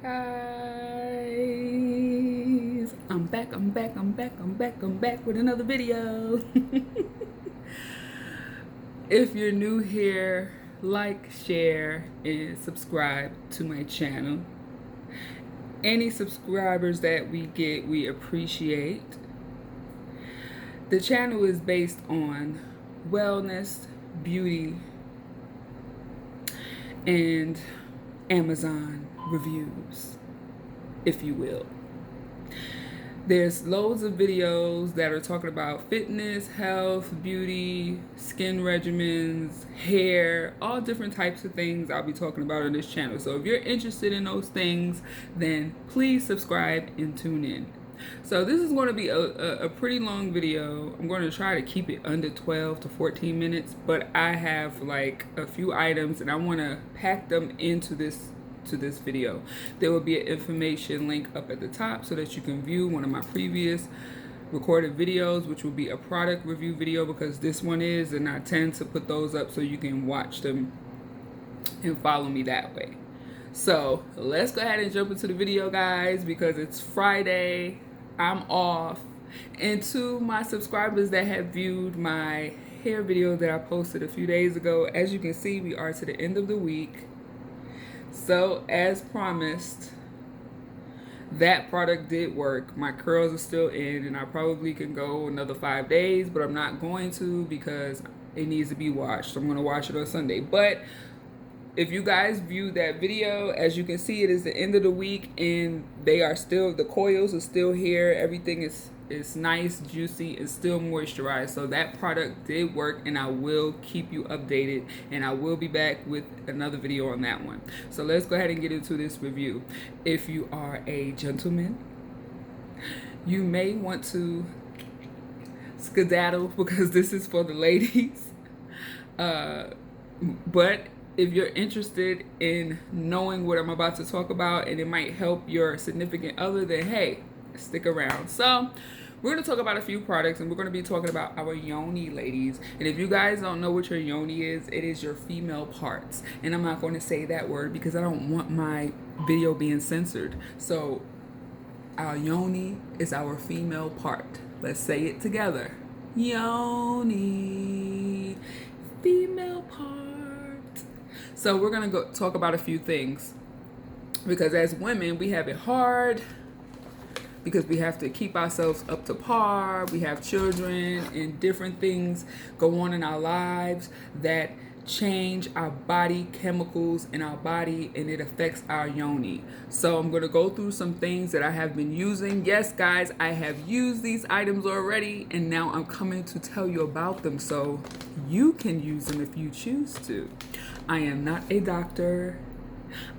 Hi guys, I'm back with another video. If you're new here, like, share, and subscribe to my channel. Any subscribers that we get, we appreciate. The channel is based on wellness, beauty, and Amazon reviews, if you will. There's loads of videos that are talking about fitness, health, beauty, skin regimens, hair, all different types of things I'll be talking about on this channel. So if you're interested in those things, then please subscribe and tune in. So this is going to be a pretty long video. I'm going to try to keep it under 12 to 14 minutes, but I have like a few items and I want to pack them into this video. There will be an information link up at the top so that you can view one of my previous recorded videos, which will be a product review video because this one is, and I tend to put those up so you can watch them and follow me that way. So let's go ahead and jump into the video, guys, because it's Friday. I'm off. And to my subscribers that have viewed my hair video that I posted a few days ago, as you can see, we are to the end of the week. So as promised, that product did work. My curls are still in and I probably can go another 5 days, but I'm not going to because it needs to be washed. So I'm going to wash it on Sunday. But if you guys view that video, as you can see, it is the end of the week and they are still, the coils are still here. Everything is nice, juicy, and still moisturized. So that product did work and I will keep you updated and I will be back with another video on that one. So let's go ahead and get into this review. If you are a gentleman, you may want to skedaddle because this is for the ladies. But if you're interested in knowing what I'm about to talk about and it might help your significant other, then hey, stick around. So we're going to talk about a few products and we're going to be talking about our yoni, ladies. And if you guys don't know what your yoni is, it is your female parts. And I'm not going to say that word because I don't want my video being censored. So our yoni is our female part. Let's say it together. Yoni, female part. So we're going to go talk about a few things because as women, we have it hard because we have to keep ourselves up to par. We have children and different things go on in our lives that change our body chemicals in our body and it affects our yoni. So I'm going to go through some things that I have been using. Yes, guys, I have used these items already and now I'm coming to tell you about them so you can use them if you choose to. I am not a doctor.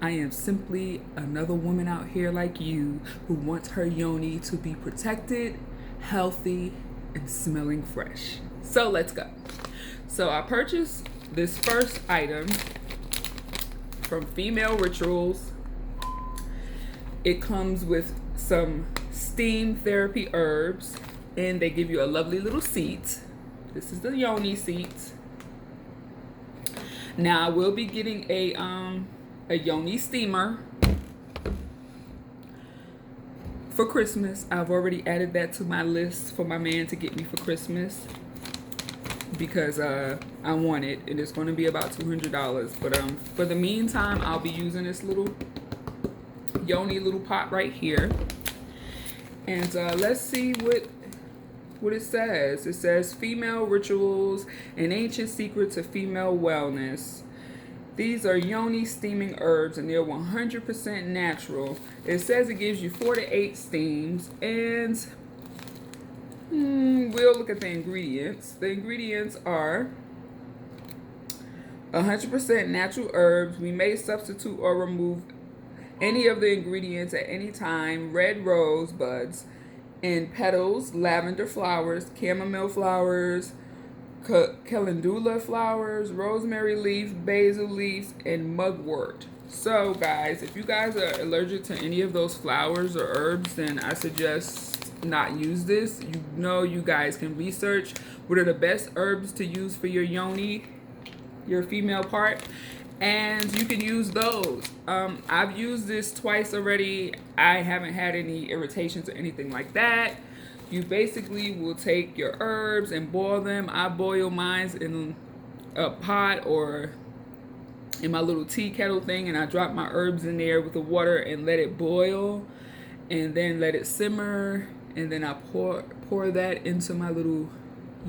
I am simply another woman out here like you who wants her yoni to be protected, healthy, and smelling fresh. So let's go. So I purchased this first item from Female Rituals. It comes with some steam therapy herbs and they give you a lovely little seat. This is the yoni seat. Now I will be getting a yoni steamer for Christmas. I've already added that to my list for my man to get me for Christmas because I want it and it's going to be about $200. But for the meantime, I'll be using this little yoni little pot right here. And let's see what it says. It says Female Rituals, an ancient secret to female wellness. These are yoni steaming herbs and they're 100% natural. It says it gives you 4 to 8 steams and we'll look at the ingredients. The ingredients are 100% natural herbs. We may substitute or remove any of the ingredients at any time. Red rose buds and petals, lavender flowers, chamomile flowers, calendula flowers, rosemary leaf, basil leaves, and mugwort. So guys, if you guys are allergic to any of those flowers or herbs, then I suggest not use this. You know, you guys can research what are the best herbs to use for your yoni, your female part, and you can use those. I've used this twice already. I haven't had any irritations or anything like that. You basically will take your herbs and boil them. I boil mine in a pot or in my little tea kettle thing, and I drop my herbs in there with the water and let it boil, and then let it simmer, and then I pour that into my little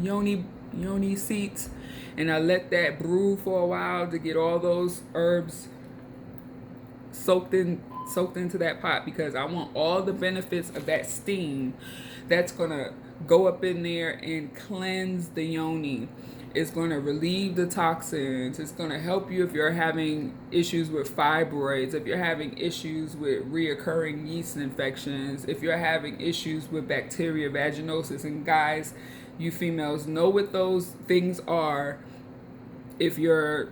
yoni seats, and I let that brew for a while to get all those herbs soaked into that pot, because I want all the benefits of that steam that's gonna go up in there and cleanse the yoni. It's going to relieve the toxins. It's going to help you if you're having issues with fibroids, if you're having issues with reoccurring yeast infections, if you're having issues with bacteria vaginosis. And guys, you females know what those things are if you're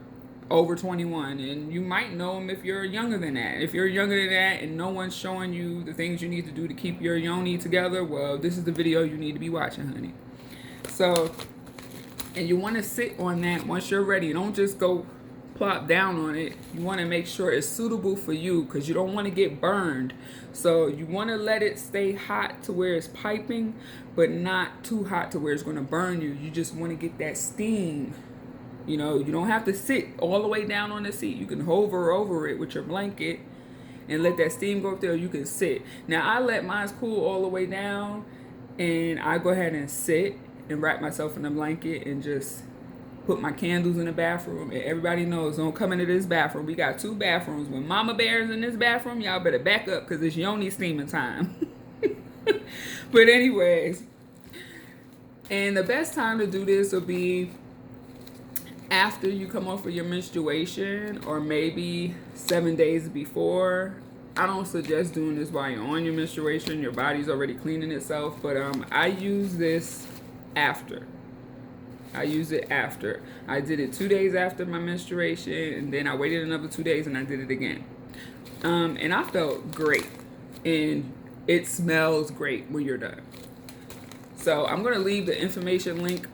over 21, and you might know them if you're younger than that. If you're younger than that and no one's showing you the things you need to do to keep your yoni together, well, this is the video you need to be watching, honey. So, and you want to sit on that once you're ready. Don't just go plop down on it. You want to make sure it's suitable for you, because you don't want to get burned. So you want to let it stay hot to where it's piping, but not too hot to where it's going to burn you. You just want to get that steam. You know, you don't have to sit all the way down on the seat. You can hover over it with your blanket and let that steam go up there. You can sit. Now, I let mine cool all the way down, and I go ahead and sit and wrap myself in a blanket and just put my candles in the bathroom. And everybody knows, don't come into this bathroom. We got 2 bathrooms. When Mama Bear's in this bathroom, y'all better back up, because it's yoni steaming time. But anyways, and the best time to do this will be after you come off of your menstruation, or maybe 7 days before. I don't suggest doing this while you're on your menstruation. Your body's already cleaning itself. But I use this after. I use it after. I did it 2 days after my menstruation, and then I waited another 2 days and I did it again. And I felt great. And it smells great when you're done. So I'm going to leave the information link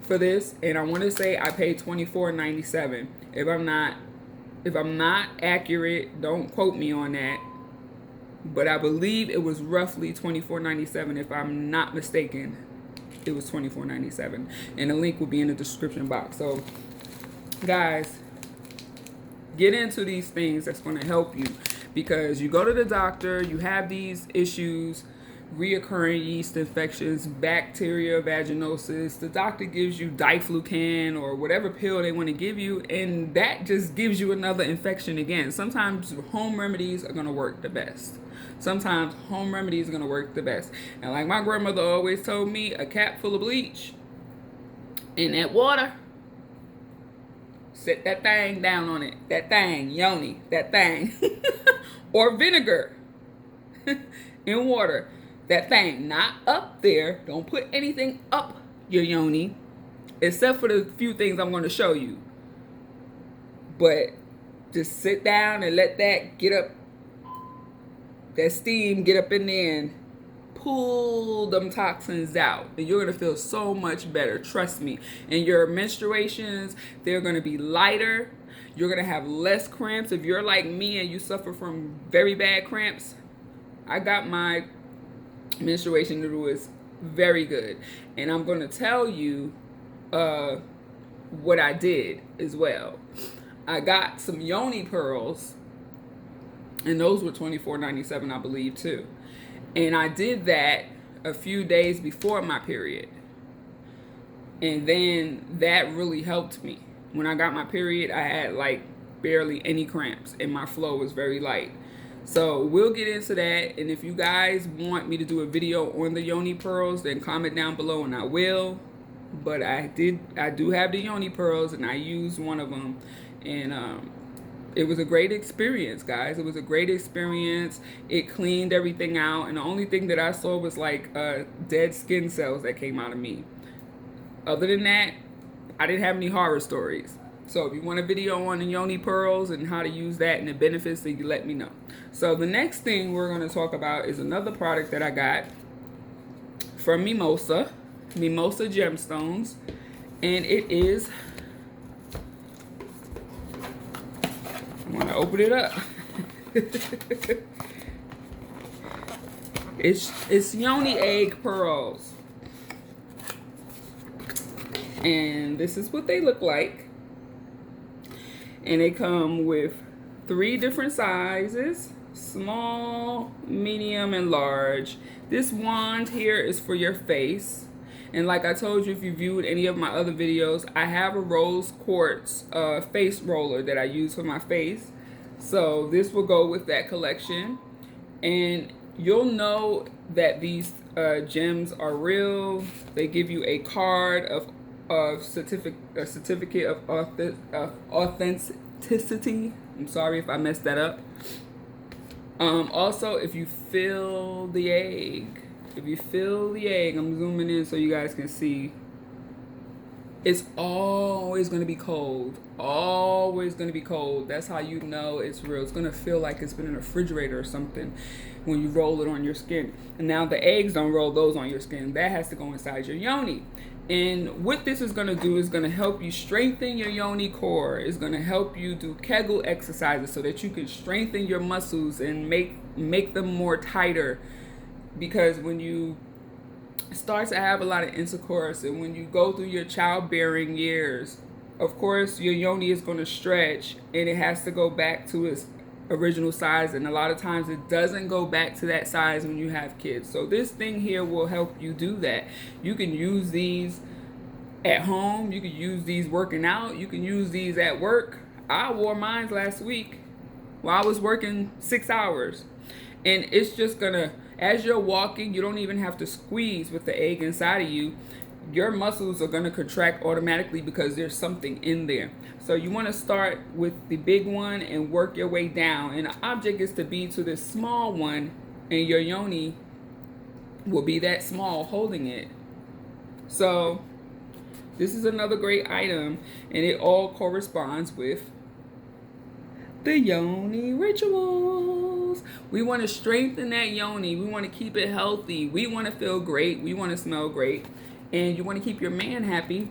for this, and I want to say I paid $24.97. If I'm not accurate, don't quote me on that. But I believe it was roughly $24.97. If I'm not mistaken, it was $24.97, and the link will be in the description box. So guys, get into these things that's going to help you, because you go to the doctor, you have these issues, reoccurring yeast infections, bacteria vaginosis. The doctor gives you diflucan or whatever pill they want to give you, and that just gives you another infection again. Sometimes home remedies are going to work the best. Sometimes home remedies are going to work the best. And like my grandmother always told me, a cap full of bleach in that water, set that thing down on it. That thing, yoni, that thing. Or vinegar in water. That thing, not up there. Don't put anything up your yoni, except for the few things I'm going to show you. But just sit down and let that get up, that steam get up in there and pull them toxins out. And you're going to feel so much better. Trust me. And your menstruations, they're going to be lighter. You're going to have less cramps. If you're like me and you suffer from very bad cramps, I got my menstruation noodle is very good. And I'm going to tell you what I did as well. I got some yoni pearls, and those were $24.97, I believe, too. And I did that a few days before my period. And then that really helped me. When I got my period, I had like barely any cramps, and my flow was very light. So we'll get into that. And if you guys want me to do a video on the yoni pearls, then comment down below and I will. But I do have the yoni pearls, and I used one of them. And it was a great experience, guys. It was a great experience. It cleaned everything out. And the only thing that I saw was like dead skin cells that came out of me. Other than that, I didn't have any horror stories. So if you want a video on the yoni pearls and how to use that and the benefits, then you let me know. So the next thing we're going to talk about is another product that I got from Mimosa Gemstones. And it is Want to open it up? It's yoni egg pearls, and this is what they look like. And they come with 3 different sizes: small, medium, and large. This wand here is for your face. And like I told you, if you viewed any of my other videos, I have a rose quartz face roller that I use for my face. So this will go with that collection. And you'll know that these gems are real. They give you a card of certificate of authenticity. I'm sorry if I messed that up. Also, if you fill the egg, I'm zooming in so you guys can see. It's always going to be cold. Always going to be cold. That's how you know it's real. It's going to feel like it's been in a refrigerator or something when you roll it on your skin. And now the eggs don't roll those on your skin. That has to go inside your yoni. And what this is going to do is going to help you strengthen your yoni core. It's going to help you do Kegel exercises so that you can strengthen your muscles and make them more tighter. Because when you start to have a lot of intercourse and when you go through your childbearing years, of course your yoni is going to stretch and it has to go back to its original size, and a lot of times it doesn't go back to that size when you have kids. So this thing here will help you do that. You can use these at home, you can use these working out, you can use these at work. I wore mine last week while I was working 6 hours, and it's just gonna, as you're walking, you don't even have to squeeze with the egg inside of you. Your muscles are going to contract automatically because there's something in there. So you want to start with the big one and work your way down. And the object is to be to this small one, and your yoni will be that small holding it. So this is another great item, and it all corresponds with the Yoni Rituals. We want to strengthen that yoni. We want to keep it healthy. We want to feel great. We want to smell great. And you want to keep your man happy.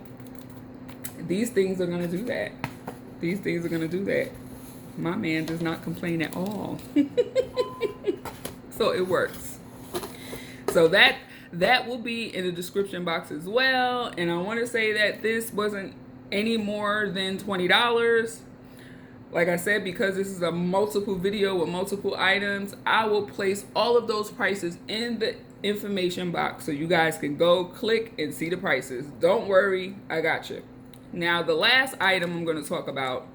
These things are going to do that. These things are going to do that. My man does not complain at all. So it works. So that will be in the description box as well. And I want to say that this wasn't any more than $20. Like I said, because this is a multiple video with multiple items, I will place all of those prices in the information box so you guys can go click and see the prices. Don't worry, I got you. Now the last item I'm going to talk about,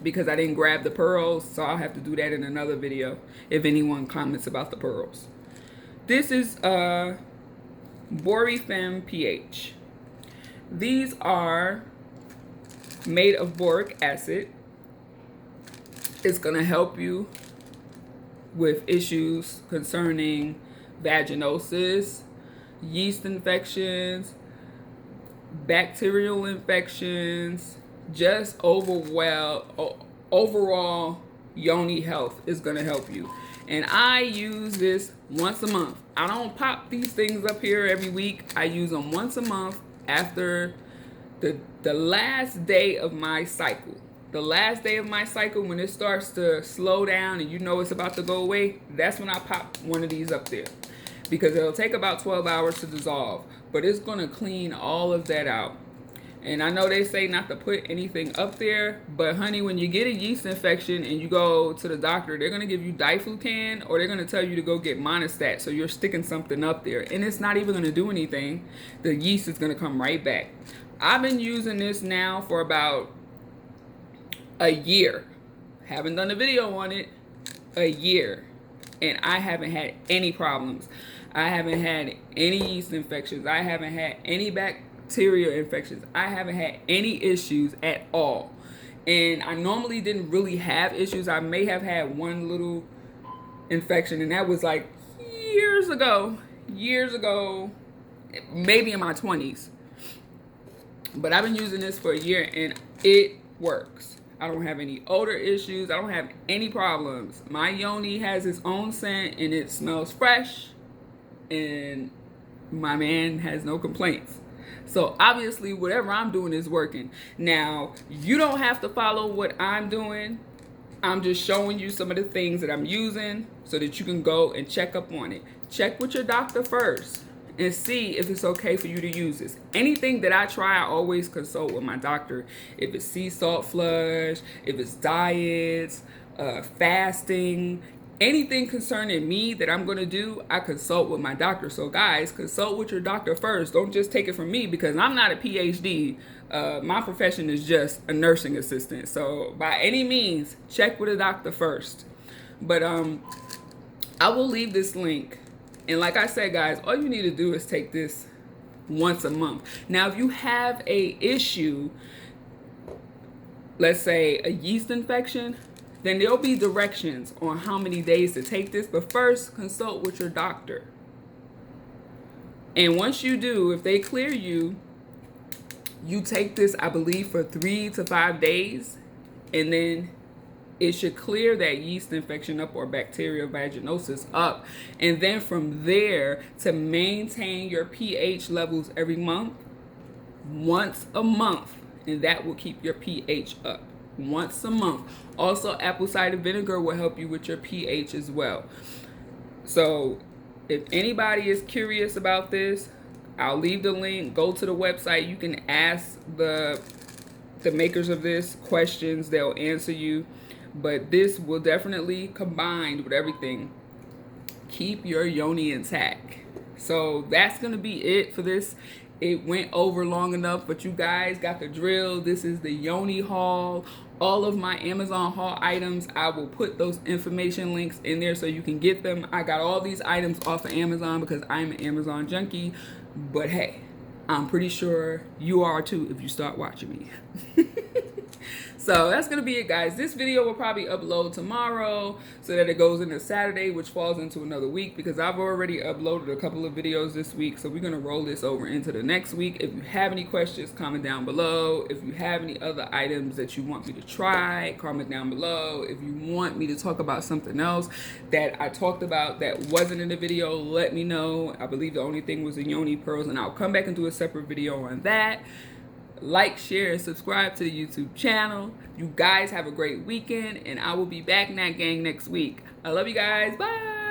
because I didn't grab the pearls, so I'll have to do that in another video if anyone comments about the pearls. This is Borifem pH. These are made of boric acid. It's going to help you with issues concerning vaginosis, yeast infections, bacterial infections, just overall yoni health is going to help you. And I use this once a month. I don't pop these things up here every week. I use them once a month after the last day of my cycle. The last day of my cycle, when it starts to slow down and you know it's about to go away, that's when I pop one of these up there. Because it'll take about 12 hours to dissolve. But it's going to clean all of that out. And I know they say not to put anything up there, but honey, when you get a yeast infection and you go to the doctor, they're going to give you diflucan, or they're going to tell you to go get monostat. So you're sticking something up there. And it's not even going to do anything. The yeast is going to come right back. I've been using this now for about a year. Haven't done a video on it. A year. And I haven't had any problems. I haven't had any yeast infections. I haven't had any bacterial infections. I haven't had any issues at all. And I normally didn't really have issues. I may have had one little infection, and that was like years ago, maybe in my 20s. But I've been using this for a year, and it works. I don't have any odor issues. I don't have any problems. My yoni has its own scent, and it smells fresh, and my man has no complaints. So obviously whatever I'm doing is working. Now, you don't have to follow what I'm doing. I'm just showing you some of the things that I'm using so that you can go and check up on it. Check with your doctor first and see if it's okay for you to use this. Anything that I try, I always consult with my doctor. If it's sea salt flush, if it's diets, fasting, anything concerning me that I'm going to do, I consult with my doctor. So guys, consult with your doctor first. Don't just take it from me, because I'm not a PhD. My profession is just a nursing assistant. So by any means, check with a doctor first. But I will leave this link. And like I said, guys, all you need to do is take this once a month. Now, if you have a issue, let's say a yeast infection, then there'll be directions on how many days to take this. But first, consult with your doctor. And once you do, if they clear you, you take this, I believe, for 3 to 5 days. And then it should clear that yeast infection up, or bacterial vaginosis up. And then from there, to maintain your pH levels every month, once a month. And that will keep your pH up. Once a month. Also, apple cider vinegar will help you with your pH as well. So if anybody is curious about this, I'll leave the link. Go to the website. You can ask the makers of this questions. They'll answer you. But this will definitely, combined with everything, keep your yoni intact. So that's going to be it for this. It went over long enough, but you guys got the drill. This is the Yoni haul. All of my Amazon haul items, I will put those information links in there so you can get them. I got all these items off of Amazon because I'm an Amazon junkie. But hey, I'm pretty sure you are too if you start watching me. So that's going to be it, guys. This video will probably upload tomorrow so that it goes into Saturday, which falls into another week, because I've already uploaded a couple of videos this week. So we're going to roll this over into the next week. If you have any questions, comment down below. If you have any other items that you want me to try, comment down below. If you want me to talk about something else that I talked about that wasn't in the video, let me know. I believe the only thing was the yoni pearls, and I'll come back and do a separate video on that. Like, share, and subscribe to the YouTube channel. You guys have a great weekend, and I will be back, Nat Gang, next week. I love you guys. Bye.